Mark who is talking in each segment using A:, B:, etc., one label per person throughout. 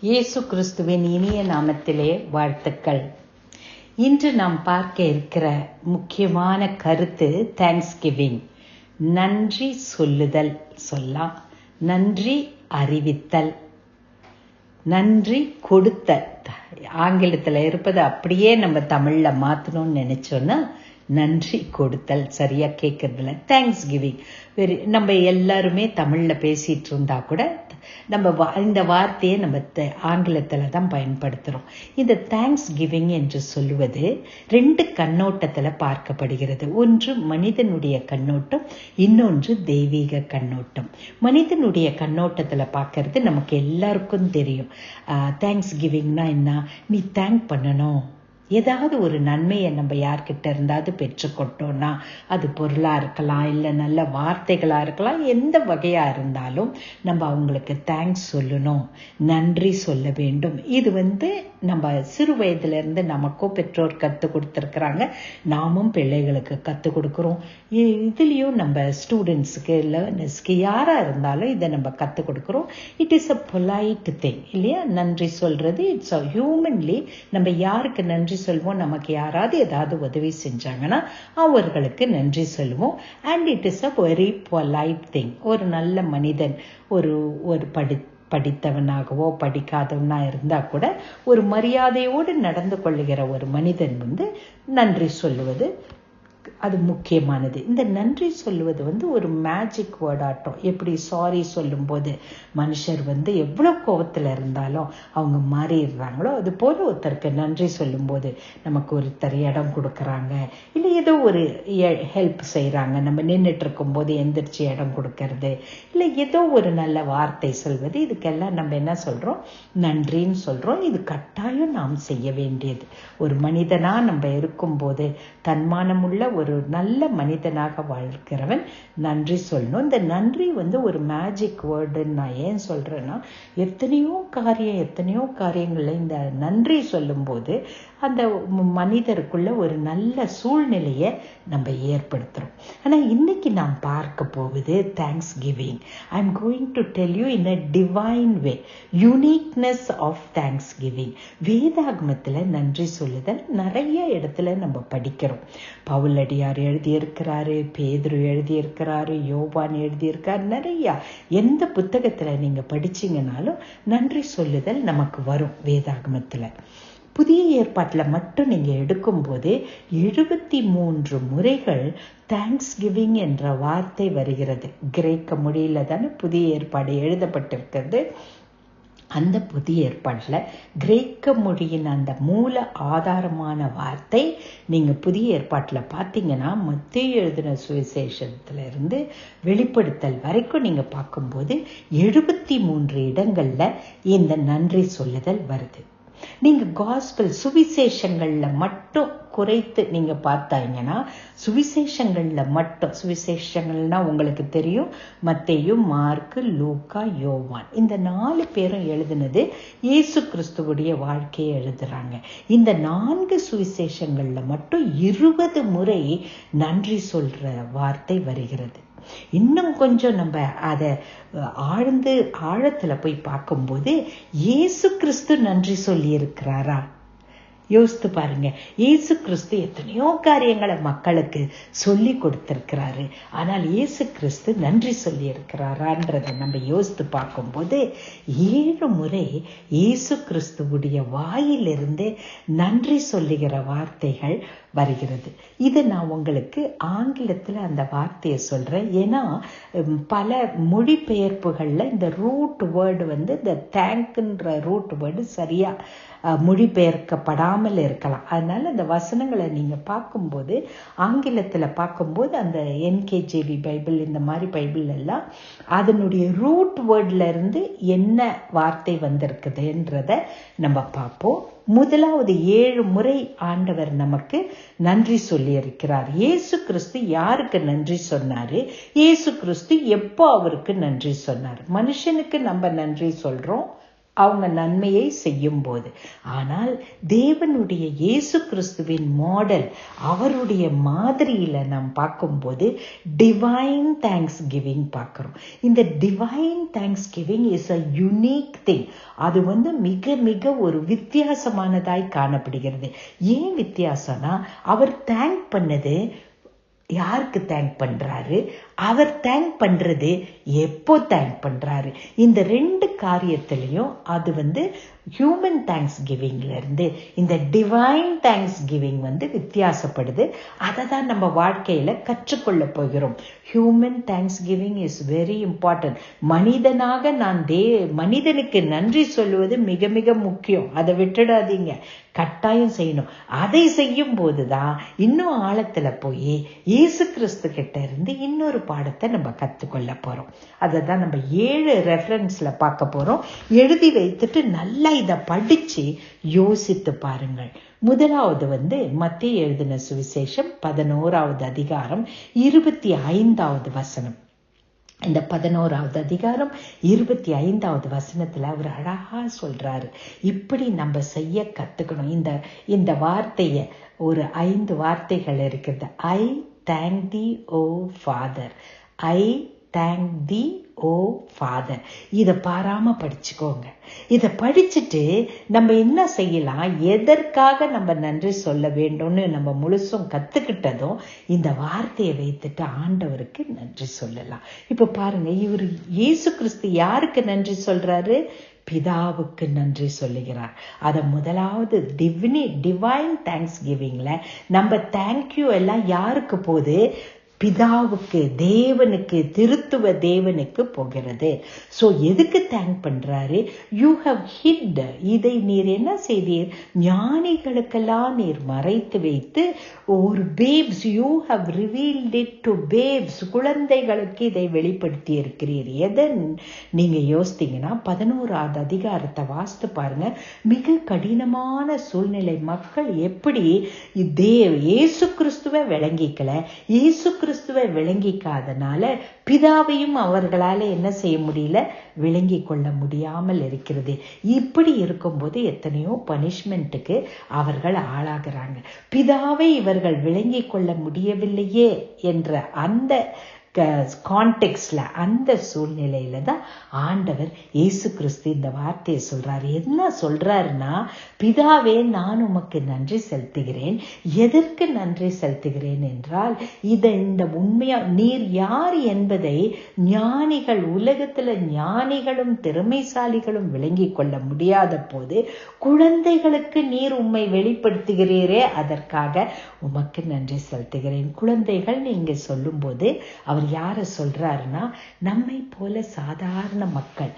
A: இயேசு கிறிஸ்துவின் இனிய நாமத்திலே வாழ்த்துக்கள். இன்று நாம் பார்க்க இருக்கிற முக்கியமான கருத்து தேங்க்ஸ்கிவிங். நன்றி சொல்லுதல் சொல்லலாம், நன்றி அறிவித்தல், நன்றி கொடுத்த. ஆங்கிலத்தில் இருப்பது அப்படியே நம்ம தமிழ்ல மாற்றணும்னு நினைச்சோன்னா நன்றி கொடுத்தல் சரியா கேட்கறதில்ல. தேங்க்ஸ் கிவிங் நம்ம எல்லாருமே தமிழ்ல பேசிட்டு இருந்தா கூட நம்ம இந்த வார்த்தையை நம்ம ஆங்கிலத்துல தான் பயன்படுத்துறோம். இந்த தேங்க்ஸ் கிவிங் என்று சொல்லுவது ரெண்டு கண்ணோட்டத்துல பார்க்கப்படுகிறது. ஒன்று மனிதனுடைய கண்ணோட்டம், இன்னொன்று தெய்வீக கண்ணோட்டம். மனிதனுடைய கண்ணோட்டத்துல பார்க்கறது நமக்கு எல்லாருக்கும் தெரியும். தேங்க்ஸ் கிவிங்னா என்ன? நீ தேங்க் பண்ணணும். ஏதாவது ஒரு நன்மையை நம்ம யார்கிட்ட இருந்தாவது பெற்றுக்கொண்டோம்னா, அது பொருளா இருக்கலாம், இல்லை நல்ல வார்த்தைகளா இருக்கலாம், எந்த வகையா இருந்தாலும் நம்ம அவங்களுக்கு தேங்க்ஸ் சொல்லணும், நன்றி சொல்ல வேண்டும். இது நம்ம சிறு வயதுல இருந்து நமக்கும் பெற்றோர் கற்றுக் கொடுத்துருக்குறாங்க, நாமும் பிள்ளைகளுக்கு கற்றுக் கொடுக்குறோம். இதுலயும் நம்ம ஸ்டூடெண்ட்ஸுக்கு லேர்னர்ஸ்க்கு யாரா இருந்தாலும் இதை நம்ம கற்றுக் கொடுக்குறோம். It is a polite thing இல்லையா? நன்றி சொல்றது இட்ஸ் அ ஹியூமன்லி. நம்ம யாருக்கு நன்றி சொல்வோம்? நமக்கு யாராவது ஏதாவது உதவி செஞ்சாங்கன்னா அவர்களுக்கு நன்றி சொல்லுவோம். And it is a very polite thing. ஒரு நல்ல மனிதன், ஒரு படித்தவனாகவோ படிக்காதவனா இருந்தா கூட ஒரு மரியாதையோடு நடந்து கொள்ளுகிற ஒரு மனிதன் நன்றி சொல்லுவது அது முக்கியமானது. இந்த நன்றி சொல்லுவது ஒரு மேஜிக் வேர்ட் ஆட்டம். எப்படி சாரி சொல்லும் போது மனுஷர் எவ்வளவு கோபத்துல இருந்தாலும் அவங்க மாறிடுறாங்களோ, அது போல ஒருத்தருக்கு நன்றி சொல்லும் போது நமக்கு ஒருத்தர் இடம் கொடுக்கறாங்க, இல்லை ஏதோ ஒரு ஹெல்ப் செய்யறாங்க, நம்ம நின்றுட்டு இருக்கும் போது எந்திரிச்சு இடம் கொடுக்கறது, இல்லை ஏதோ ஒரு நல்ல வார்த்தை சொல்வது, இதுக்கெல்லாம் நம்ம என்ன சொல்றோம்? நன்றின்னு சொல்றோம். இது கட்டாயம் நாம் செய்ய வேண்டியது. ஒரு மனிதனா நம்ம இருக்கும் போது தன்மானம் உள்ள ஒரு நல்ல மனிதனாக வாழ்கிறவன் நன்றி சொல்லணும். இந்த நன்றி ஒரு மேஜிக் வேர்டுன்னு நான் ஏன் சொல்றேன்னா, எத்தனையோ காரியங்கள்ல இந்த நன்றி சொல்லும் போது அந்த மனிதருக்குள்ள ஒரு நல்ல சூழ்நிலையை நம்ம ஏற்படுத்துறோம். ஆனா இன்னைக்கு நாம் பார்க்க போவது thanksgiving. I am going to tell you in a divine way uniqueness of thanksgiving. வேதாகமத்துல நன்றி சொல்லுதல் நிறைய இடத்துல நம்ம படிக்கிறோம். பவுலடியார் எழுதியிருக்கிறாரு, பேதுரு எழுதியிருக்கிறாரு, யோவான் எழுதியிருக்காரு, நிறைய. எந்த புத்தகத்துல நீங்க படிச்சீங்கன்னாலும் நன்றி சொல்லுதல் நமக்கு வரும் வேதாகமத்துல. புதிய ஏற்பாட்டில் மட்டும் நீங்க எடுக்கும் போது 73 முறைகள் தேங்க்ஸ் கிவிங் என்ற வார்த்தை வருகிறது. கிரேக்க மொழியில தானே புதிய ஏற்பாடு எழுதப்பட்டிருக்கிறது. அந்த புதிய ஏற்பாட்டில் கிரேக்க மொழியின் அந்த மூல ஆதாரமான வார்த்தை நீங்க புதிய ஏற்பாட்டில் பார்த்தீங்கன்னா, மத்தேயு எழுதின சுவிசேஷத்துல இருந்து வெளிப்படுத்தல் வரைக்கும் நீங்க பார்க்கும்போது 73 இடங்கள்ல இந்த நன்றி சொல்லுதல் வருது. நீங்க காஸ்பல் சுவிசேஷங்கள்ல மட்டும் குறைத்து நீங்க பார்த்தாங்கன்னா, சுவிசேஷங்கள்னா உங்களுக்கு தெரியும், மத்தேயு, மார்க்கு, லூக்கா, யோவான், இந்த 4 பேரும் எழுதினது இயேசு கிறிஸ்துவுடைய வாழ்க்கையை எழுதுறாங்க. இந்த 4 சுவிசேஷங்கள்ல மட்டும் 20 முறை நன்றி சொல்ற வார்த்தை வருகிறது. இன்னும் கொஞ்சம் நம்ம அதை ஆழத்துல போய் பார்க்கும்போது இயேசு கிறிஸ்து நன்றி சொல்லி இருக்கிறாரா? யோசித்து பாருங்க. இயேசு கிறிஸ்து எத்தனையோ காரியங்களை மக்களுக்கு சொல்லி கொடுத்திருக்கிறாரு. ஆனால் இயேசு கிறிஸ்து நன்றி சொல்லி இருக்கிறாரான்றதை நம்ம யோசித்து பார்க்கும்போது 7 முறை இயேசு கிறிஸ்துவுடைய வாயிலிருந்து நன்றி சொல்லுகிற வார்த்தைகள் வருகிறது. இது நான் உங்களுக்கு ஆங்கிலத்தில் அந்த வார்த்தையை சொல்றேன். ஏன்னா பல மொழிபெயர்ப்புகள்ல இந்த ரூட் வேர்டு இந்த தேங்க்ன்ற ரூட் வேர்டு சரியா மொழிபெயர்க்கப்படாமல் இருக்கலாம். அதனால அந்த வசனங்களை நீங்க பார்க்கும்போது, ஆங்கிலத்துல பார்க்கும்போது அந்த NKJV பைபிள், இந்த மாதிரி பைபிள் எல்லாம் அதனுடைய ரூட் வேர்ட்ல இருந்து என்ன வார்த்தை வந்திருக்குதுன்றத நம்ம பார்ப்போம். முதலாவது 7 முறை ஆண்டவர் நமக்கு நன்றி சொல்லி இருக்கிறார். இயேசு கிறிஸ்து யாருக்கு நன்றி சொன்னாரு? இயேசு கிறிஸ்து எப்போ அவருக்கு நன்றி சொன்னார்? மனுஷனுக்கு நம்ம நன்றி சொல்றோம், அவங்க நன்மையை செய்யும் போது. ஆனால் தேவனுடைய இயேசு கிறிஸ்துவின் மாடல், அவருடைய மாதிரியில நாம் பார்க்கும்போது டிவைன் தேங்க்ஸ் கிவிங் பார்க்கிறோம். இந்த divine thanks giving is a unique thing. அது மிக மிக ஒரு வித்தியாசமானதாய் காணப்படுகிறது. ஏன் வித்தியாசம்னா, அவர் தேங்க் பண்ணது யாருக்கு தேங்க் பண்றாரு, அவர் தேங்க் பண்றது எப்போ தேங்க் பண்றாரு. இந்த ரெண்டு காரியத்திலையும் அது ஹியூமன் தேங்க்ஸ் கிவிங்ல இருந்து இந்த டிவைன் தேங்க்ஸ் கிவிங் வித்தியாசப்படுது. அதை தான் நம்ம வாழ்க்கையில கற்றுக்கொள்ள போகிறோம். Human thanks giving is very important. மனிதனாக நான் மனிதனுக்கு நன்றி சொல்லுவது மிக மிக முக்கியம். அதை விட்டுடாதீங்க, கட்டாயம் செய்யணும். அதை செய்யும் போதுதான் இன்னும் ஆழத்துல போய் இயேசு கிறிஸ்து கிட்ட இருந்து இன்னொரு பாடத்தை நம்ம கத்துக்கொள்ள போறோம். அதை தான் நம்ம 7 ரெஃபரன்ஸ்ல பார்க்க போறோம். எழுதி வைத்துட்டு நல்லா இதை படிச்சு யோசித்து பாருங்கள். முதலாவது மத்தேயு எழுதின சுவிசேஷம் 11வது அதிகாரம் 25வது வசனம். இந்த 11வது அதிகாரம் 25வது வசனத்துல அவர் அழகா சொல்றாரு. இப்படி நம்ம செய்ய கத்துக்கணும். இந்த வார்த்தைய ஒரு 5 வார்த்தைகள் இருக்கிறது. I thank thee O father, I thank thee O father. இதை பாராம படிச்சுக்கோங்க. இதை படிச்சுட்டு நம்ம என்ன செய்யலாம், எதற்காக நம்ம நன்றி சொல்ல வேண்டும்னு நம்ம முழுசும் கத்துக்கிட்டதும் இந்த வார்த்தையை வைத்துட்டு ஆண்டவருக்கு நன்றி சொல்லலாம். இப்ப பாருங்க, இவர் இயேசு கிறிஸ்து யாருக்கு நன்றி சொல்றாரு? பிதாவுக்கு நன்றி சொல்லுகிறார். அத முதலாவது டிவைன் தேங்க்ஸ் கிவிங்ல நம்ம தேங்க்யூ எல்லாம் யாருக்கு போகுது? பிதாவுக்கு, தேவனுக்கு, திருத்துவ தேவனுக்கு போகிறது. சோ எதுக்கு தேங்க் பண்றாரு? யூ ஹவ் ஹிட், இதை நீர் என்ன செய்தீர்? ஞானிகளுக்கெல்லாம் நீர் மறைத்து வைத்து, ஒரு babes you have revealed it to babes, குழந்தைகளுக்கு இதை வெளிப்படுத்தி இருக்கிறீர். எதை நீங்க யோசித்தீங்கன்னா 11வது அதிகாரத்தை வாசித்து பாருங்க. மிக கடினமான சூழ்நிலை. மக்கள் எப்படி இயேசு கிறிஸ்துவை விளங்கிக்கல, இயேசு கிறிஸ்துவை விளங்கிக்காதனால பிதாவையும் அவர்களால என்ன செய்ய முடியல, விளங்கி கொள்ள முடியாமல் இருக்கிறது. இப்படி இருக்கும்போது எத்தனையோ பனிஷ்மெண்ட்டுக்கு அவர்கள் ஆளாகிறாங்க. பிதாவை இவர்கள் விளங்கி கொள்ள முடியவில்லையே என்ற அந்த கான்டெக்ட்ல, அந்த சூழ்நிலையில தான் ஆண்டவர் இயேசு கிறிஸ்து இந்த வார்த்தையை சொல்றாரு. என்ன சொல்றாருன்னா, பிதாவே நான் உமக்கு நன்றி செலுத்துகிறேன். எதற்கு நன்றி செலுத்துகிறேன் என்றால், இந்த உண்மையா நீர் யார் என்பதை ஞானிகள், உலகத்துல ஞானிகளும் திறமைசாலிகளும் விளங்கி கொள்ள முடியாத போது குழந்தைகளுக்கு நீர் உம்மை வெளிப்படுத்துகிறீரே, அதற்காக உமக்கு நன்றி செலுத்துகிறேன். குழந்தைகள் நீங்க சொல்லும் போது அவர் யார சொல்றாருன்னா, நம்மை போல சாதாரண மக்கள்.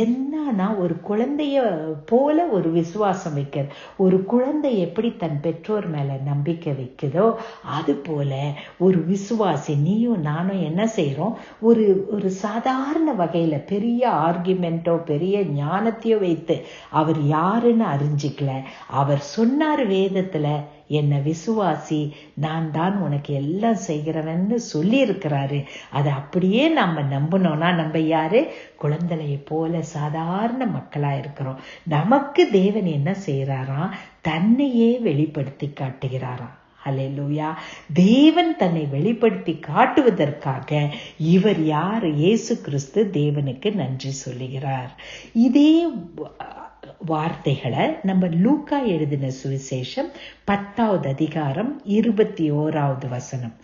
A: என்னன்னா, ஒரு குழந்தைய போல ஒரு விசுவாசம் வைக்க, ஒரு குழந்தை எப்படி தன் பெற்றோர் மேல நம்பிக்கை வைக்குதோ அது போல ஒரு விசுவாசி நீயும் நானும் என்ன செய்யறோம்? ஒரு சாதாரண வகையில பெரிய ஆர்குமெண்டோ பெரிய ஞானத்தையோ வைத்து அவர் யாருன்னு அறிஞ்சிக்கல. அவர் சொன்னார் வேதத்துல, என்ன விசுவாசி, நான் தான் உனக்கு எல்லாம் செய்கிறவன்னு சொல்லி இருக்கிறாரு. அதை அப்படியே நம்ம நம்பணும்னா நம்ம யாரு? குழந்தையை போல சாதாரண மக்களா இருக்கிறோம். நமக்கு தேவன் என்ன செய்யறாராம்? தன்னையே வெளிப்படுத்தி காட்டுகிறாராம். அல்லேலூயா. தேவன் தன்னை வெளிப்படுத்தி காட்டுவதற்காக இவர் யார்? இயேசு கிறிஸ்து தேவனுக்கு நன்றி சொல்லுகிறார். இதே வார்த்தைகளை நம்ம லூக்கா எழுதின சுவிசேஷம் 10வது அதிகாரம் 21வது வசனம்.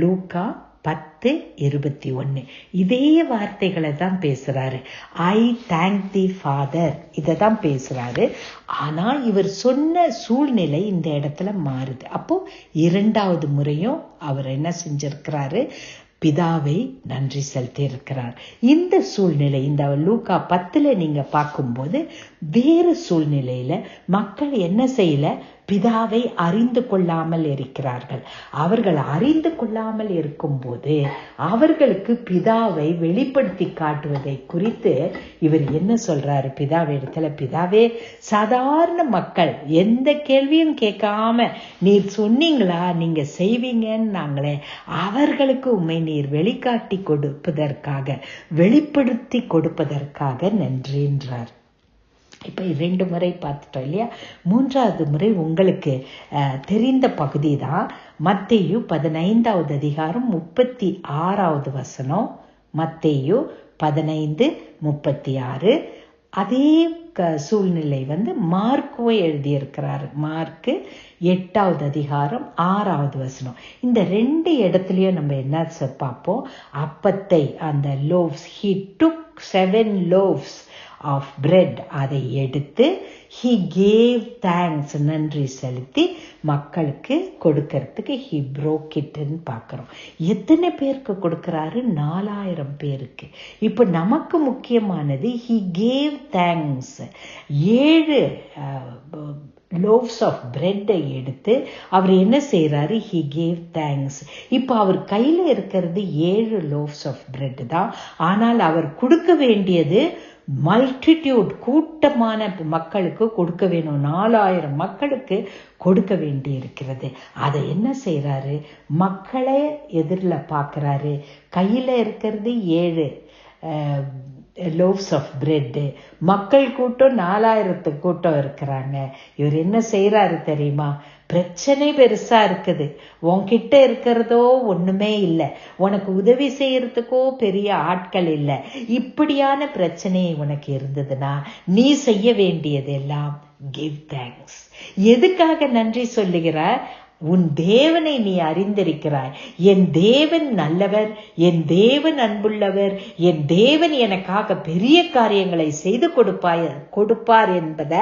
A: லூக்கா 10:21 இதே வார்த்தைகளை தான் பேசுறாரு. ஐ தேங்க் தி ஃபாதர், இதை தான் பேசுறாரு. ஆனா இவர் சொன்ன சூழ்நிலை இந்த இடத்துல மாறுது. அப்போ 2வது முறையும் அவர் என்ன செஞ்சிருக்கிறாரு? பிதாவை நன்றி செலுத்தி இருக்கிறார். இந்த சூழ்நிலை, இந்த லூக்கா 10 நீங்க பார்க்கும்போது வேறு சூழ்நிலையில மக்கள் என்ன செய்யல? பிதாவை அறிந்து கொள்ளாமல் இருக்கிறார்கள். அவர்கள் அறிந்து கொள்ளாமல் இருக்கும் போது அவர்களுக்கு பிதாவை வெளிப்படுத்தி காட்டுவதை குறித்து இவர் என்ன சொல்றாரு? பிதாவை இடத்துல, பிதாவே சாதாரண மக்கள் எந்த கேள்வியும் கேட்காம நீர் சொன்னீங்களா, நீங்க செய்வீங்கன்னு நாங்களே, அவர்களுக்கு உண்மை நீர் வெளிக்காட்டி கொடுப்பதற்காக, வெளிப்படுத்தி கொடுப்பதற்காக நன்றி என்றார். இப்போ 2 முறை பார்த்துட்டோம் இல்லையா? 3வது முறை உங்களுக்கு தெரிந்த பகுதி தான் மத்தேயு 15வது அதிகாரம் 36வது வசனம். மத்தேயு 15:36. அதே சூழ்நிலை மார்க்கும் எழுதியிருக்கிறாரு. மார்க்கு 8வது அதிகாரம் 6வது வசனம். இந்த 2 இடத்துலயும் நம்ம என்ன பார்ப்போம்? அப்பத்தை, அந்த loaves, he took 7 loaves of bread, அதை எடுத்து he gave thanks, நன்றி செலுத்தி மக்களுக்கு கொடுக்கறதுக்கு he broke itன்னு பார்க்கிறோம். எத்தனை பேருக்கு கொடுக்கிறாரு? 4000 பேருக்கு. இப்ப நமக்கு முக்கியமானது he gave thanks. 7 loaves of bread எடுத்து அவர் என்ன செய்யறாரு? he gave thanks. இப்ப அவர் கையில இருக்கிறது 7 loaves of bread தான். ஆனால் அவர் கொடுக்க வேண்டியது மல்டிடியூட், கூட்டமான மக்களுக்கு கொடுக்க வேணும். 4000 மக்களுக்கு கொடுக்க வேண்டி இருக்கிறது. அதை என்ன செய்யறாரு? மக்களை எதிரில் பார்க்கிறாரு. கையில இருக்கிறது 7 loaves of bread. மக்கள் கூட்டம் 4000 கூட்டம் இருக்கிறாங்க. இவர் என்ன செய்யறாரு தெரியுமா? பிரச்சனை பெருசா இருக்குது, உன்கிட்ட இருக்கிறதோ ஒண்ணுமே இல்லை, உனக்கு உதவி செய்யறதுக்கோ பெரிய ஆட்கள் இல்லை. இப்படியான பிரச்சனை உனக்கு இருந்ததுன்னா நீ செய்ய வேண்டியதெல்லாம் give thanks. எதுக்காக நன்றி சொல்லுகிறார்? உன் தேவனை நீ அறிந்திருக்கிறாய். என் தேவன் நல்லவர், என் தேவன் அன்புள்ளவர், என் தேவன் எனக்காக பெரிய காரியங்களை செய்து கொடுப்பார் என்பத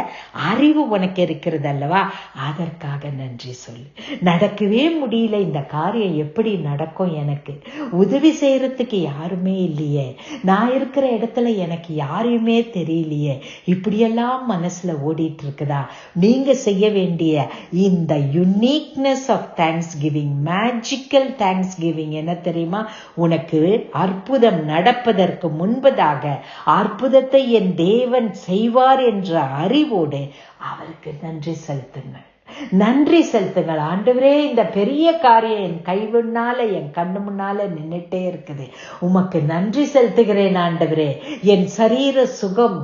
A: அறிவு உனக்கு இருக்கிறது அல்லவா? அதற்காக நன்றி சொல்லு. நடக்கவே முடியல, இந்த காரியம் எப்படி நடக்கும்? எனக்கு உதவி செய்யறதுக்கு யாருமே இல்லையே, நான் இருக்கிற இடத்துல எனக்கு யாரையுமே தெரியலையே, இப்படியெல்லாம் மனசுல ஓடிட்டு இருக்குதா? நீங்க செய்ய வேண்டிய இந்த uniqueness of thanksgiving, magical thanksgiving என்ன தெரியுமா? உனக்கு அற்புதம் நடப்பதற்கு முன்பதாக அற்புதத்தை என் தேவன் செய்வார் என்ற அறிவோடு அவருக்கு நன்றி செலுத்துங்கள். நன்றி செலுத்துங்கள். ஆண்டவரே, இந்த பெரிய காரியம் என் கை முன்னால, என் கண்ணு முன்னால நின்னுட்டே இருக்குது, உமக்கு நன்றி செலுத்துகிறேன் ஆண்டவரே. என் சரீர சுகம்,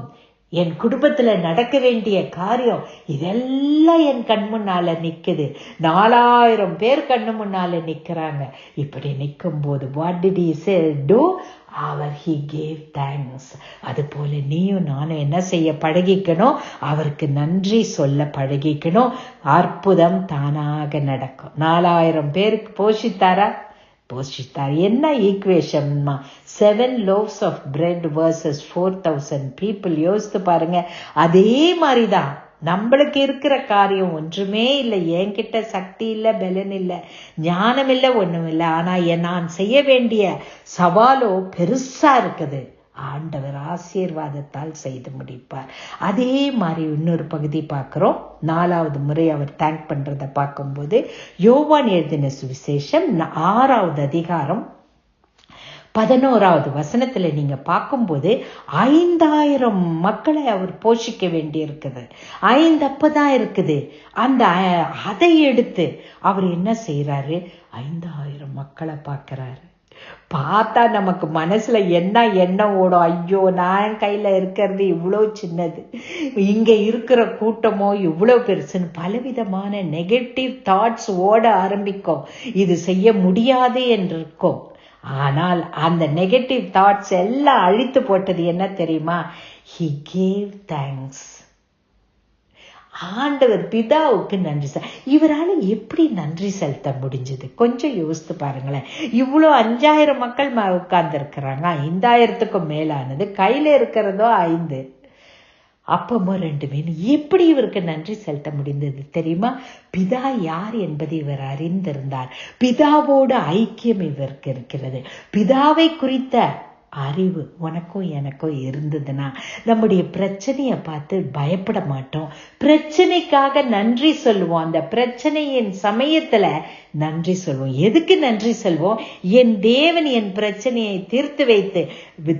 A: என் குடும்பத்துல நடக்க வேண்டிய காரியம், இதெல்லாம் என் கண் முன்னால நிக்குது. 4000 பேர் கண்ணு முன்னால நிக்கிறாங்க. இப்படி நிற்கும் போது what did he say? Do he gave thanks. அது போல நீயும் நானும் என்ன செய்ய பழகிக்கணும்? அவருக்கு நன்றி சொல்ல பழகிக்கணும். அற்புதம் தானாக நடக்கும். 4000 பேருக்கு போஷித்தாரா? போஷித்தார். என்ன ஈக்குவேஷன்மா? 7 loaves of bread versus 4000 people. யோசித்து பாருங்க. அதே மாதிரிதான் நம்மளுக்கு இருக்கிற காரியம் ஒன்றுமே இல்லை. என்கிட்ட சக்தி இல்லை, பலன் இல்லை, ஞானம் இல்லை, ஒண்ணும் இல்லை. ஆனா நான் செய்ய வேண்டிய சவாலோ பெருசா இருக்குது. ஆண்டவர் ஆசீர்வாதத்தால் செய்து முடிப்பார். அதே மாதிரி இன்னொரு பகுதி பார்க்கிறோம். 4வது முறை அவர் தேங்க் பண்றதை பார்க்கும்போது யோவான் எழுதின சுவிசேஷம் 6வது அதிகாரம் 11வது வசனத்துல நீங்க பார்க்கும்போது 5000 மக்களை அவர் போஷிக்க வேண்டி இருக்குது. 5 அப்பதான் இருக்குது. அதை எடுத்து அவர் என்ன செய்யறாரு? 5000 மக்களை பார்க்கிறாரு. பார்த்தா நமக்கு மனசுல என்ன எண்ணம் ஓடும்? ஐயோ, நான் கையில இருக்கிறது இவ்வளவு சின்னது, இங்க இருக்கிற கூட்டமோ இவ்வளவு பெருசுன்னு பலவிதமான நெகட்டிவ் தாட்ஸ் ஓட ஆரம்பிக்கும். இது செய்ய முடியாது என்று இருக்கும். ஆனால் அந்த நெகட்டிவ் தாட்ஸ் எல்லாம் அழித்து போட்டது என்ன தெரியுமா? he gave thanks. ஆண்டவர் பிதாவுக்கு நன்றி. இவரால் எப்படி நன்றி செலுத்த முடிஞ்சது? கொஞ்சம் யோசித்து பாருங்களேன். இவ்வளோ 5000 மக்கள் உட்கார்ந்து இருக்கிறாங்க, 5000க்கும் மேலானது, கையில இருக்கிறதோ 5 அப்பமும் 2 மீன். எப்படி இவருக்கு நன்றி செலுத்த முடிந்தது தெரியுமா? பிதா யார் என்பதை இவர் அறிந்திருந்தார். பிதாவோட ஐக்கியம் இவருக்கு இருக்கிறது. பிதாவை குறித்த அறிவு உனக்கும் எனக்கும் இருந்ததுன்னா நம்முடைய பிரச்சனைய பார்த்து பயப்பட மாட்டோம். பிரச்சனைக்காக நன்றி சொல்லுவோம். அந்த பிரச்சனையின் சமயத்துல நன்றி சொல்வோம். எதுக்கு நன்றி சொல்வோம்? என் தேவன் என் பிரச்சனையை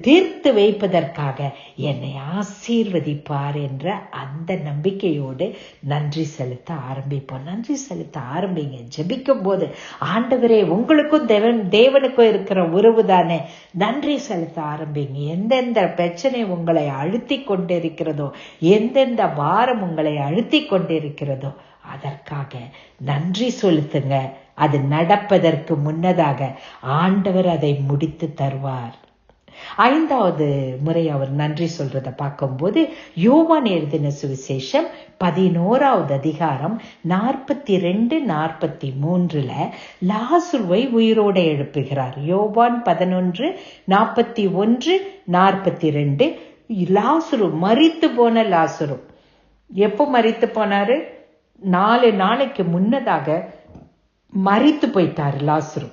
A: தீர்த்து வைப்பதற்காக என்னை ஆசீர்வதிப்பார் என்ற அந்த நம்பிக்கையோடு நன்றி செலுத்த ஆரம்பிப்போம். நன்றி செலுத்த ஆரம்பிங்க. ஜெபிக்கும் போது, ஆண்டவரே, உங்களுக்கும் தேவனுக்கும் இருக்கிற உறவு தானே, நன்றி செலுத்த செலுத்த ஆரம்பிங்க. எந்தெந்த பிரச்சனை உங்களை அழுத்தி கொண்டிருக்கிறதோ, எந்தெந்த பாரம் உங்களை அழுத்தி கொண்டிருக்கிறதோ அதற்காக நன்றி செலுத்துங்க. அது நடப்பதற்கு முன்னதாக ஆண்டவர் அதை முடித்து தருவார். 5வது முறை அவர் நன்றி சொல்றத பார்க்கும்போது யோவான் எழுதின சுவிசேஷம் 11வது அதிகாரம் 42-43 லாசருவை உயிரோடு எழுப்புகிறார். யோவான் 11:41-42. லாசரு, மரித்து போன லாசரு. எப்போ மரித்து போனாரு? 4 நாளைக்கு முன்னதாக மரித்து போயிட்டாரு லாசரு.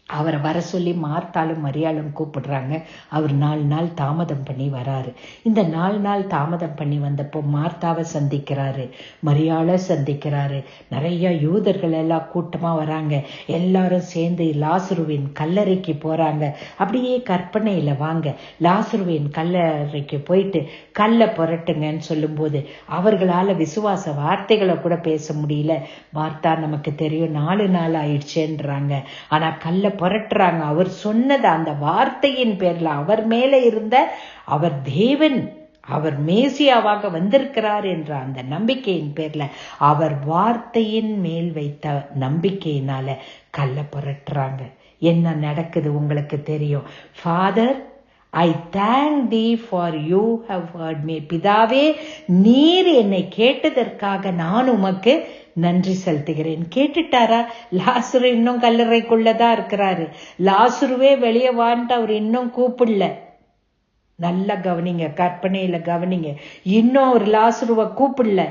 A: அவரை வர சொல்லி மார்த்தாலும் மரியாளும் கூப்பிடுறாங்க. அவர் 4 நாள் தாமதம் பண்ணி வராரு. இந்த 4 நாள் தாமதம் பண்ணி வந்தப்போ மார்த்தாவை சந்திக்கிறாரு, மரியாளை சந்திக்கிறாரு. நிறைய யூதர்கள் எல்லாம் கூட்டமா வராங்க. எல்லாரும் சேர்ந்து லாசருவின் கல்லறைக்கு போறாங்க. அப்படியே கற்பனையில வாங்க, லாசருவின் கல்லறைக்கு போயிட்டு கல்லை புரட்டுங்கன்னு சொல்லும்போது அவர்களால விசுவாச வார்த்தைகளை கூட பேச முடியல. மார்த்தா, நமக்கு தெரியும் 4 நாள் ஆயிடுச்சேன்றாங்க. ஆனா கல்லை புரட்டுறாங்க. அவர் சொன்னது அந்த வார்த்தையின் பேர்ல, அவர் மேல இருந்த அவர் தேவன், அவர் மேசியாவாக வந்திருக்கிறார் என்ற அந்த நம்பிக்கையின் பேர்ல, அவர் வார்த்தையின் மேல் வைத்த நம்பிக்கையினால கல்லை புரட்டுறாங்க. என்ன நடக்குது உங்களுக்கு தெரியும். Father, I thank thee for you have heard me. பிதாவே, நீர் என்னை கேட்டதற்காக நான் உமக்கு நன்றி செலுத்துகிறேன். கேட்டுட்டாரா? லாசரு இன்னும் கல்லறைக்குள்ளதான் இருக்கிறாரு. லாசருவே வெளியே வான்ட்டு அவர் இன்னும் கூப்பிடல. நல்லா கவனிங்க, கற்பனையில கவனிங்க. இன்னும் ஒரு லாசருவை கூப்பிடல.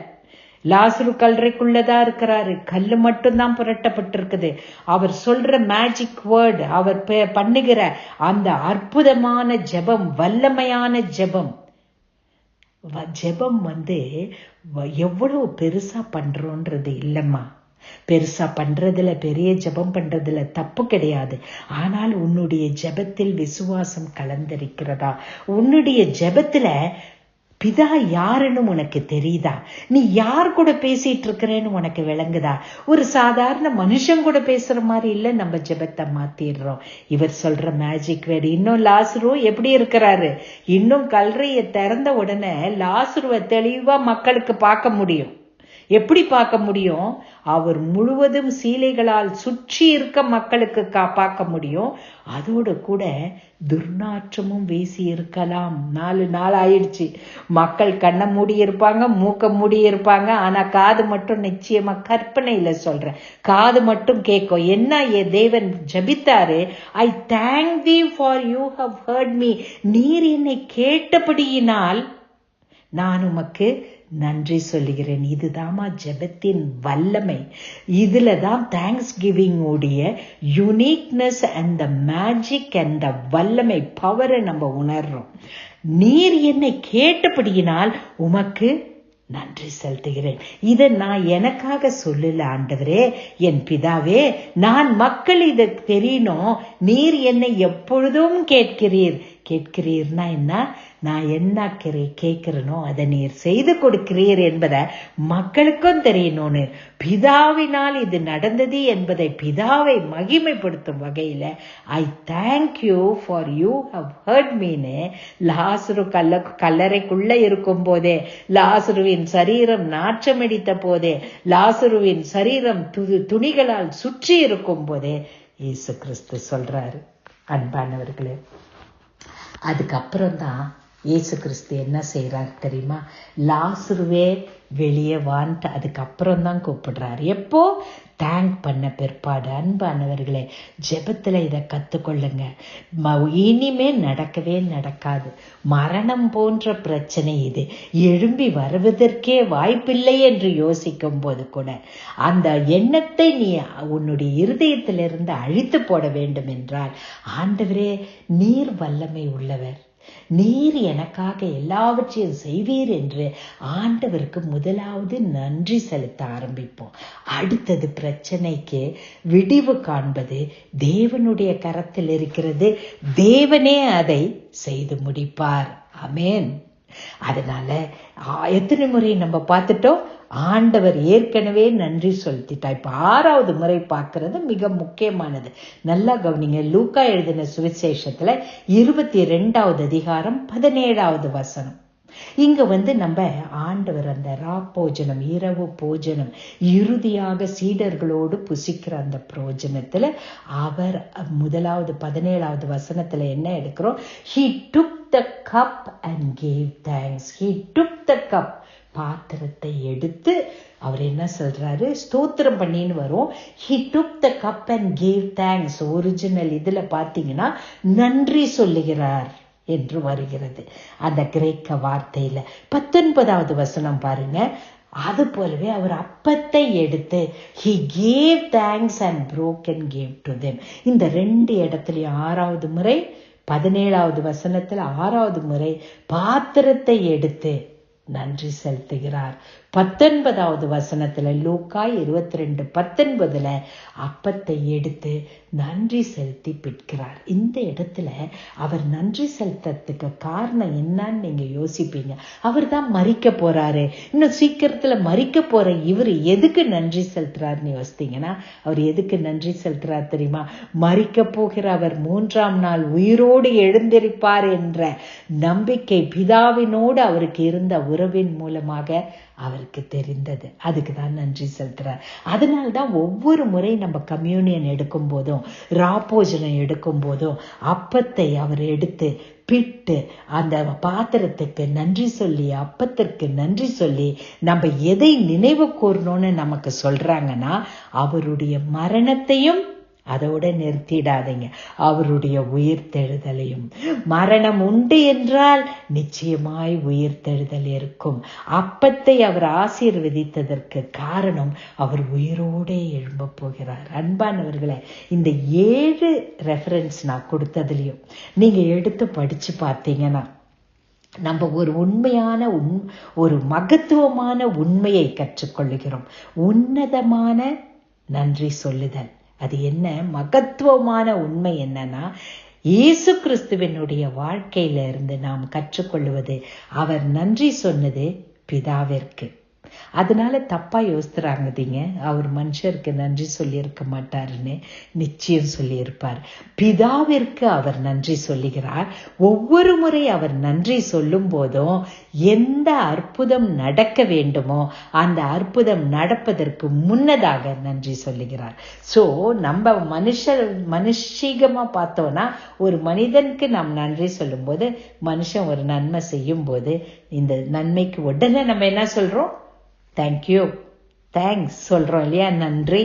A: லாசரு கல்லறைக்குள்ளதான் இருக்கிறாரு. கல்லு மட்டும்தான் புரட்டப்பட்டிருக்குது. அவர் சொல்ற மேஜிக் வேர்டு, அவர் பண்ணுகிற அந்த அற்புதமான ஜெபம், வல்லமையான ஜெபம். ஜெபம் எவ்வளவு பெருசா பண்றோன்றது இல்லம்மா. பெருசா பண்றதுல, பெரிய ஜெபம் பண்றதுல தப்பு கிடையாது. ஆனால் உன்னுடைய ஜெபத்தில் விசுவாசம் கலந்திருக்கிறதா? உன்னுடைய ஜெபத்துல பிதா யாருன்னு உனக்கு தெரியுதா? நீ யார் கூட பேசிட்டு இருக்கிறேன்னு உனக்கு விளங்குதா? ஒரு சாதாரண மனுஷன் கூட பேசுற மாதிரி இல்ல. நம்ம ஜெபத்தை மாத்திடுறோம். இவர் சொல்ற மேஜிக் வேர்டு. இன்னும் லாசரு எப்படி இருக்கிறாரு? இன்னும் கல்லறையை திறந்த உடனே லாசருவை தெளிவா மக்களுக்கு பார்க்க முடியும். எப்படி பார்க்க முடியும்? அவர் முழுவதும் சீலைகளால் சுற்றி இருக்க மக்களுக்கு பார்க்க முடியும். அதோடு கூட துர்நாற்றமும் வீசி இருக்கலாம். 4 நாள் ஆயிடுச்சு. மக்கள் கண்ணை மூடி இருப்பாங்க, மூக்க மூடி இருப்பாங்க. ஆனா காது மட்டும், நிச்சயமா கற்பனையில சொல்றேன், காது மட்டும் கேட்கும். என்ன தேவன் ஜபித்தாரு? I thank thee for you have heard me. நீர் என்னை கேட்டபடியினால் நான் உமக்கு நன்றி சொல்லுகிறேன். இதுதாமா ஜெபத்தின் வல்லமை. இதுலதான் தேங்க்ஸ் கிவிங் உடைய uniqueness and the magic and the வல்லமை, பவரை நம்ம உணர்றோம். நீர் என்னை கேட்டபடியினால் உமக்கு நன்றி செலுத்துகிறேன். இதை நான் எனக்காக சொல்லல ஆண்டவரே, என் பிதாவே, நான் மக்கள் இதை தெரியணும். நீர் என்னை எப்பொழுதும் கேட்கிறீர்னா என்ன? நான் என்ன கேட்கிறேனோ அதை நீர் செய்து கொடுக்கிறீர் என்பதை மக்களுக்கும் தெரியணும்னு, பிதாவினால் இது நடந்தது என்பதை பிதாவை மகிமைப்படுத்தும் வகையில I thank you for you have heard மீன்னு லாசரு கல்லறைக்குள்ள இருக்கும் போதே, லாசருவின் சரீரம் நாற்றமடித்த போதே, லாசருவின் சரீரம் துணிகளால் சுற்றி இருக்கும் போதே இயேசு கிறிஸ்து சொல்றாரு. அன்பானவர்களே, அதுக்கப்புறம் தான் இயேசு கிறிஸ்து என்ன செய்யறாரு தெரியுமா? லாசருவே வெளியே வான்ட்டு அதுக்கப்புறம் தான் கூப்பிடுறாரு. எப்போ? தேங்க் பண்ண பிற்பாடு. அன்பானவர்களே, ஜெபத்துல இதை கத்துக்கொள்ளுங்க. இனிமே நடக்கவே நடக்காது. மரணம் போன்ற பிரச்சனை இது. எழும்பி வருவதற்கே வாய்ப்பில்லை என்று யோசிக்கும் போது கூட அந்த எண்ணத்தை நீ உன்னுடைய இருதயத்திலிருந்து அழித்து போட வேண்டும் என்றால், ஆண்டவரே நீர் வல்லமை உள்ளவர், நீர் எனக்காக எல்லாவற்றையும் செய்வீர் என்று ஆண்டவருக்கு முதலாவது நன்றி செலுத்த ஆரம்பிப்போம். அடுத்தது பிரச்சனைக்கு விடிவு காண்பது தேவனுடைய கரத்தில் இருக்கிறது. தேவனே அதை செய்து முடிப்பார். ஆமென். அதனால எத்தனை முறை நம்ம பார்த்துட்டோம்? ஆண்டவர் ஏற்கனவே நன்றி செலுத்திட்டா. இப்ப 6வது முறை பார்க்கறது மிக முக்கியமானது. நல்லா கவனிங்க. லூக்கா எழுதின சுவிசேஷத்துல 22வது அதிகாரம் 17வது வசனம். இங்க நம்ம ஆண்டவர் அந்த ராப்போஜனம், இரவு போஜனம், இறுதியாக சீடர்களோடு புசிக்கிற அந்த போஜனத்துல அவர் 17வது வசனத்துல என்ன எடுக்கிறோம்? He took the cup and gave thanks. He took the cup. பாத்திரத்தை எடுத்து அவர் என்ன சொல்றாரு? ஸ்தோத்திரம் பண்ணின்னு வரும். He took the cup and gave thanks. Original இதுல பாத்தீங்கன்னா நன்றி சொல்லுகிறார் என்று வருகிறது அந்த கிரேக்க வார்த்தையில. 19வது வசனம் பாருங்க. அது போலவே அவர் அப்பத்தை எடுத்து he gave thanks and broke and gave to them. இந்த 2 இடத்துலயும் 6வது முறை 17வது வசனத்துல 6வது முறை பாத்திரத்தை எடுத்து நன்றி செலுத்துகிறார். 19வது வசனத்துல லூக்கா 22:19 அப்பத்தை எடுத்து நன்றி செலுத்தி பிற்கிறார். இந்த இடத்துல அவர் நன்றி செலுத்துறதுக்கு காரணம் என்னன்னு நீங்க யோசிப்பீங்க. அவர் தான் மரிக்க போறாரு, இன்னும் சீக்கிரத்துல மரிக்க போற இவர் எதுக்கு நன்றி செலுத்துறாருன்னு யோசித்தீங்கன்னா, அவர் எதுக்கு நன்றி செலுத்துறார் தெரியுமா? மரிக்க போகிற அவர் 3ஆம் நாள் உயிரோடு எழுந்திருப்பார் என்ற நம்பிக்கை பிதாவினோடு அவருக்கு இருந்த உறவின் மூலமாக அவருக்கு தெரிந்தது. அதுக்கு தான் நன்றி செலுத்துறார். அதனால்தான் ஒவ்வொரு முறை நம்ம கம்யூனியன் எடுக்கும் போதும், ராப்போஜனம் எடுக்கும் போதும் அப்பத்தை அவர் எடுத்து பிட்டு அந்த பாத்திரத்துக்கு நன்றி சொல்லி, அப்பத்திற்கு நன்றி சொல்லி நம்ம எதை நினைவு கூறணும்னு நமக்கு சொல்றாங்கன்னா, அவருடைய மரணத்தையும் அதோட நிறுத்திடாதீங்க, அவருடைய உயிர்த்தெழுதலையும். மரணம் உண்டு என்றால் நிச்சயமாய் உயிர்த்தெழுதல் இருக்கும். அப்பத்தை அவர் ஆசீர்வதித்ததற்கு காரணம் அவர் உயிரோடே எழும்ப போகிறார். அன்பானவர்களே, இந்த 7 ரெஃபரன்ஸ் நான் கொடுத்ததுலயும் நீங்க எடுத்து படிச்சு பார்த்தீங்கன்னா, நம்ம ஒரு உண்மையான ஒரு மகத்துவமான உண்மையை கற்றுக்கொள்ளுகிறோம். உன்னதமான நன்றி சொல்லுதல். அது என்ன மகத்துவமான உண்மை என்னன்னா, இயேசு கிறிஸ்துவினுடைய வாழ்க்கையில இருந்து நாம் கற்றுக்கொள்வது, அவர் நன்றி சொன்னது பிதாவிற்கு. அதனால தப்பா யோசித்துறாங்கதீங்க, அவர் மனுஷருக்கு நன்றி சொல்லி இருக்க மாட்டாருன்னு. நிச்சயம் சொல்லி இருப்பார். பிதாவிற்கு அவர் நன்றி சொல்லுகிறார். ஒவ்வொரு முறை அவர் நன்றி சொல்லும் போதும் எந்த அற்புதம் நடக்க வேண்டுமோ அந்த அற்புதம் நடப்பதற்கு முன்னதாக நன்றி சொல்லுகிறார். சோ நம்ம மனுஷீகமா பார்த்தோம்னா, ஒரு மனிதனுக்கு நாம் நன்றி சொல்லும் போது, மனுஷன் ஒரு நன்மை செய்யும் போது இந்த நன்மைக்கு உடனே நம்ம என்ன சொல்றோம்? தேங்க்யூ, தேங்க்ஸ் சொல்றோம் இல்லையா? நன்றி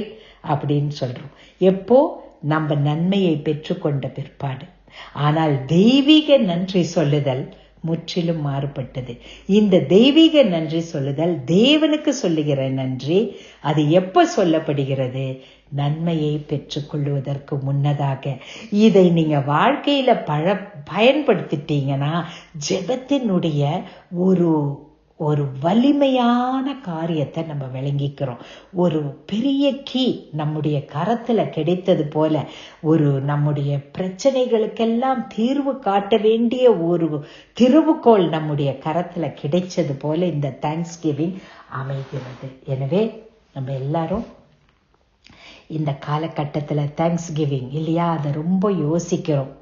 A: அப்படின்னு சொல்றோம். எப்போ? நம்ம நன்மையை பெற்றுக்கொண்ட பிற்பாடு. ஆனால் தெய்வீக நன்றி சொல்லுதல் முற்றிலும் மாறுபட்டது. இந்த தெய்வீக நன்றி சொல்லுதல் தேவனுக்கு சொல்லுகிற நன்றி. அது எப்ப சொல்லப்படுகிறது? நன்மையை பெற்றுக்கொள்வதற்கு முன்னதாக. இதை நீங்க வாழ்க்கையில பயன்படுத்திட்டீங்கன்னா, ஜெபத்தினுடைய ஒரு வலிமையான காரியத்தை நம்ம விளங்கிக்கிறோம். ஒரு பெரிய கீ நம்முடைய கரத்துல கிடைத்தது போல, நம்முடைய பிரச்சனைகளுக்கெல்லாம் தீர்வு காட்ட வேண்டிய ஒரு திறவுகோல் நம்முடைய கரத்துல கிடைச்சது போல இந்த தேங்க்ஸ் கிவிங் அமைகிறது. எனவே நம்ம எல்லாரும் இந்த காலகட்டத்துல தேங்க்ஸ் கிவிங் இல்லையா, அதை ரொம்ப யோசிக்கிறோம்.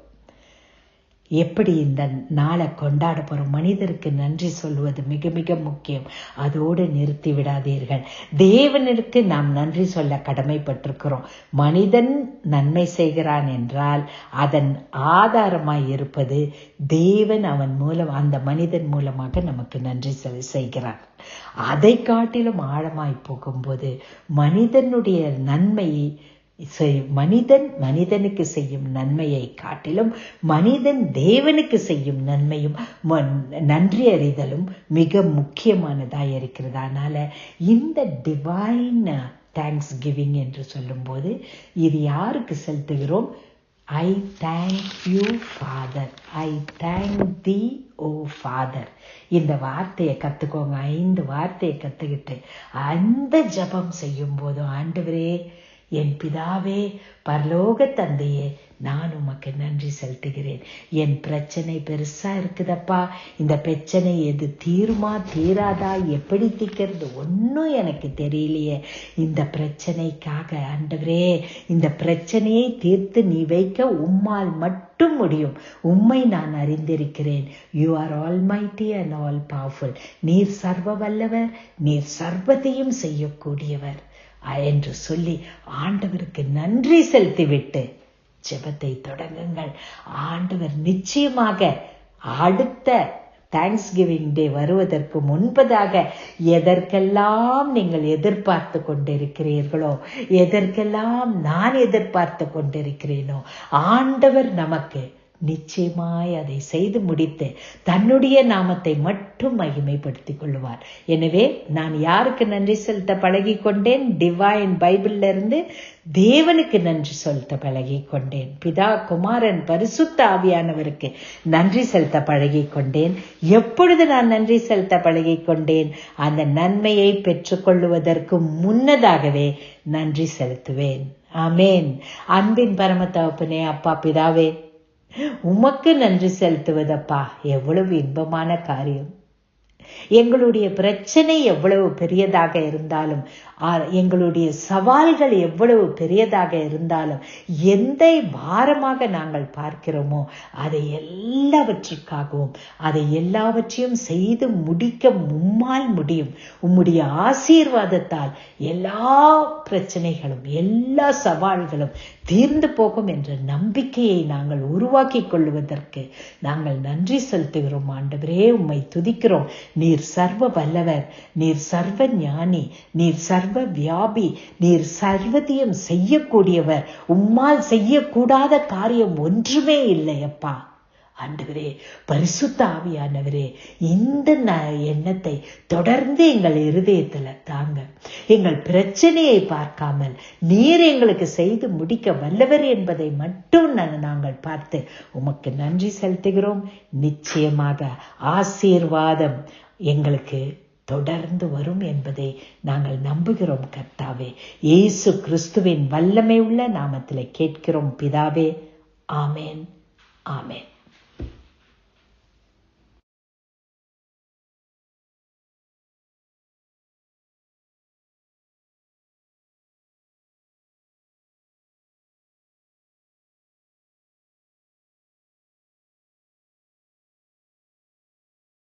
A: எப்படி இந்த நாளை கொண்டாட போறோம்? மனிதருக்கு நன்றி சொல்வது மிக மிக முக்கியம். அதோடு நிறுத்தி விடாதீர்கள். தேவனுக்கு நாம் நன்றி சொல்ல கடமைப்பட்டிருக்கிறோம். மனிதன் நன்மை செய்கிறான் என்றால் அதன் ஆதாரமாய் இருப்பது தேவன் அவன் மூலம், அந்த மனிதன் மூலமாக நமக்கு நன்றி செய்கிறார். அதை காட்டிலும் ஆழமாய் போகும்போது மனிதனுடைய நன்மையை மனிதனுக்கு செய்யும் நன்மையை காட்டிலும் மனிதன் தேவனுக்கு செய்யும் நன்மையும் நன்றி அறிதலும் மிக முக்கியமானதாக இருக்கிறது. அதனால இந்த டிவைன் தேங்க்ஸ் கிவிங் என்று சொல்லும் போது இது யாருக்கு செலுத்துகிறோம்? I thank you Father, I thank thee O Father. இந்த வார்த்தையை கத்துக்கோங்க. 5 வார்த்தையை கத்துக்கிட்டு அந்த ஜபம் செய்யும் போதும், ஆண்டவரே என் பிதாவே, பரலோக தந்தையே, நான் உமக்கு நன்றி செலுத்துகிறேன். என் பிரச்சனை பெருசா இருக்குதப்பா. இந்த பிரச்சனை எது தீருமா தீராதா, எப்படி தீர்க்கிறது ஒன்னும் எனக்கு தெரியலையே. இந்த பிரச்சனைக்காக ஆண்டவரே, இந்த பிரச்சனையை தீர்த்து நீ வைக்க உம்மால் மட்டும் முடியும். உம்மை நான் அறிந்திருக்கிறேன். You are almighty and all powerful. நீர் சர்வ வல்லவர், நீர் சர்வத்தையும் செய்யக்கூடியவர் என்று சொல்லி ஆண்டவருக்கு நன்றி செலுத்திவிட்டு ஜெபத்தை தொடங்குங்கள். ஆண்டவர் நிச்சயமாக அடுத்த தேங்க்ஸ்கிவிங் டே வருவதற்கு முன்பதாக எதற்கெல்லாம் நீங்கள் எதிர்பார்த்து கொண்டிருக்கிறீர்களோ, எதற்கெல்லாம் நான் எதிர்பார்த்து கொண்டிருக்கிறேனோ, ஆண்டவர் நமக்கு நிச்சயமாய் அதை செய்து முடித்து தன்னுடைய நாமத்தை மட்டும் மகிமைப்படுத்திக் கொள்வார். எனவே நான் யாருக்கு நன்றி செலுத்த பழகி கொண்டேன்? டிவைன் பைபிள்ல இருந்து தேவனுக்கு நன்றி செலுத்த பழகி கொண்டேன். பிதா, குமாரன், பரிசுத்த ஆவியானவருக்கு நன்றி செலுத்த பழகி கொண்டேன். எப்பொழுது நான் நன்றி செலுத்த பழகி கொண்டேன்? அந்த நன்மையை பெற்றுக்கொள்வதற்கு முன்னதாகவே நன்றி செலுத்துவேன். ஆமேன். அன்பின் பரம தகப்பனே, அப்பா பிதாவே, உமக்கு நன்றி செலுத்துவதப்பா எவ்வளவு இன்பமான காரியம். எங்களுடைய பிரச்சனை எவ்வளவு பெரியதாக இருந்தாலும், எங்களுடைய சவால்கள் எவ்வளவு பெரியதாக இருந்தாலும், எந்த பாரமாக நாங்கள் பார்க்கிறோமோ அதை எல்லாவற்றுக்காகவும் அதை எல்லாவற்றையும் செய்து முடிக்க உம்மால் முடியும். உம்முடைய ஆசீர்வாதத்தால் எல்லா பிரச்சனைகளும் எல்லா சவால்களும் தீர்ந்து போகும் என்ற நம்பிக்கையை நாங்கள் உருவாக்கி கொள்வதற்கு நாங்கள் நன்றி செலுத்துகிறோம். ஆண்டவரே, உம்மை துதிக்கிறோம். நீர் சர்வ வல்லவர், நீர் சர்வ ஞானி, நீர் சர்வ வியாபி, நீர் சர்வத்தையும் செய்யக்கூடியவர். உம்மால் செய்யக்கூடாத காரியம் ஒன்றுமே இல்லை அப்பா. ஆண்டவரே, பரிசுத்த ஆவியானவரே, இந்த எண்ணத்தை தொடர்ந்து எங்கள் இருதயத்துல தாங்க. எங்கள் பிரச்சனையை பார்க்காமல் நீர் எங்களுக்கு செய்து முடிக்க வல்லவர் என்பதை மட்டும் நாங்கள் பார்த்து உமக்கு நன்றி செலுத்துகிறோம். நிச்சயமாக ஆசீர்வாதம் எங்களுக்கு தொடர்ந்து வரும் என்பதை நாங்கள் நம்புகிறோம். கர்த்தாவே, இயேசு கிறிஸ்துவின் வல்லமை உள்ள நாமத்திலே கேட்கிறோம் பிதாவே. ஆமேன், ஆமேன்.